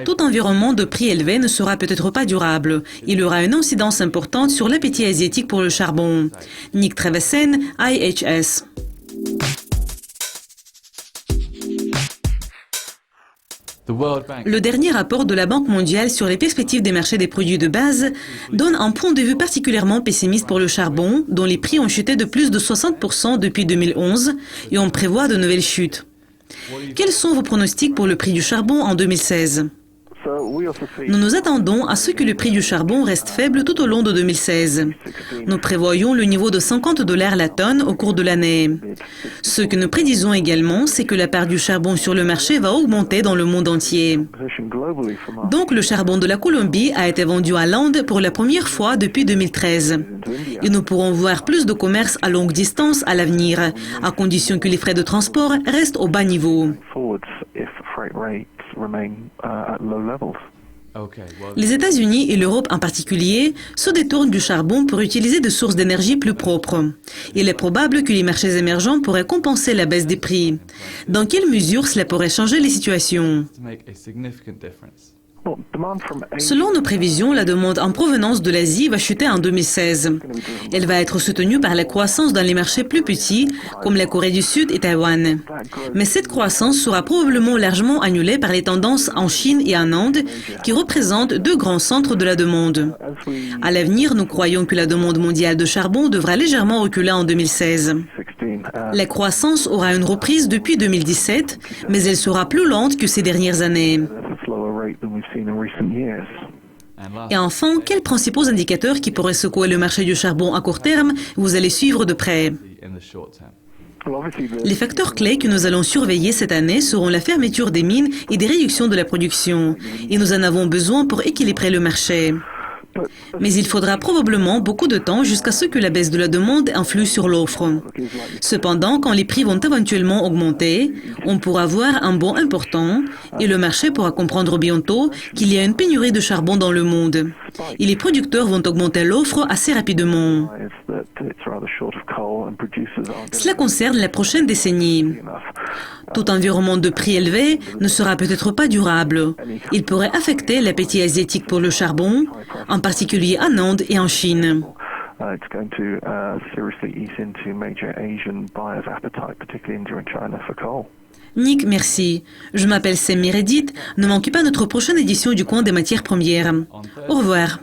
Tout environnement de prix élevé ne sera peut-être pas durable. Il y aura une incidence importante sur l'appétit asiatique pour le charbon. Nick Trevessen, IHS. Le dernier rapport de la Banque mondiale sur les perspectives des marchés des produits de base donne un point de vue particulièrement pessimiste pour le charbon, dont les prix ont chuté de plus de 60% depuis 2011 et on prévoit de nouvelles chutes. Quels sont vos pronostics pour le prix du charbon en 2016 ? Nous nous attendons à ce que le prix du charbon reste faible tout au long de 2016. Nous prévoyons le niveau de $50 la tonne au cours de l'année. Ce que nous prédisons également, c'est que la part du charbon sur le marché va augmenter dans le monde entier. Donc le charbon de la Colombie a été vendu à l'Inde pour la première fois depuis 2013. Et nous pourrons voir plus de commerce à longue distance à l'avenir, à condition que les frais de transport restent au bas niveau. Les États-Unis et l'Europe en particulier se détournent du charbon pour utiliser des sources d'énergie plus propres. Il est probable que les marchés émergents pourraient compenser la baisse des prix. Dans quelle mesure cela pourrait changer les situations ? Selon nos prévisions, la demande en provenance de l'Asie va chuter en 2016. Elle va être soutenue par la croissance dans les marchés plus petits, comme la Corée du Sud et Taïwan. Mais cette croissance sera probablement largement annulée par les tendances en Chine et en Inde, qui représentent deux grands centres de la demande. À l'avenir, nous croyons que la demande mondiale de charbon devra légèrement reculer en 2016. La croissance aura une reprise depuis 2017, mais elle sera plus lente que ces dernières années. Et enfin, quels principaux indicateurs qui pourraient secouer le marché du charbon à court terme vous allez suivre de près? Les facteurs clés que nous allons surveiller cette année seront la fermeture des mines et des réductions de la production. Et nous en avons besoin pour équilibrer le marché. Mais il faudra probablement beaucoup de temps jusqu'à ce que la baisse de la demande influe sur l'offre. Cependant, quand les prix vont éventuellement augmenter, on pourra voir un bond important et le marché pourra comprendre bientôt qu'il y a une pénurie de charbon dans le monde. Et les producteurs vont augmenter l'offre assez rapidement. Cela concerne la prochaine décennie. Tout environnement de prix élevé ne sera peut-être pas durable. Il pourrait affecter l'appétit asiatique pour le charbon, en particulier en Inde et en Chine. Nick, merci. Je m'appelle Sam Meredith. Ne manquez pas notre prochaine édition du Coin des matières premières. Au revoir.